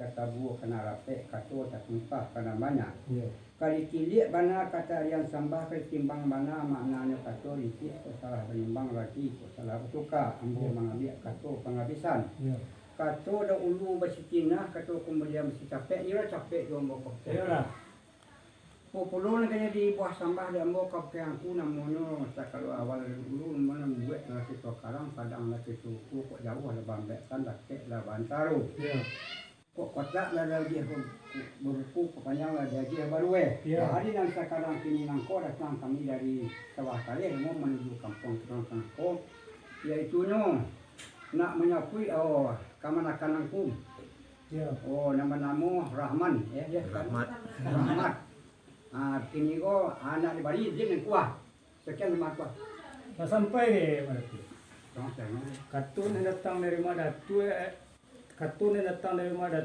kata buah kena rapek kato tak tumpah kena banyak. Ya. Kali kilik bana kata yang sambah ketimbang bana maknanya kato licik salah berimbang lagi salah bertukar ambo mengambil kato penghabisan. Ya. Kato dah ulu bersikinah kato kemudian mesti capek ira capek tu ambo kok. Yalah. Populon kaya di buah sambah dia ambo kap ke aku namono tak kalau awal dulu mana buat nasi to karang kadang nasi suku kok jauh lah bambek kan dak lah bantaru. Ya. Kok kotak lah dia berupu kepanjang lah dia baru Ya. Hari yang sekarang kini nangko datang kami dari sawah kali mau menuju kampung Tangko yaitu nak menyapui kamanakan nangkum. Ya. Oh nama-nama Rahman ya Rahmat. Rahmat. Kini ko anak di bari izin yang kuah. Sekian lima kuah. Nah, sampai ke mana tu? Tengok saya. Katun yang datang dari mana tu? Katun yang datang dari mana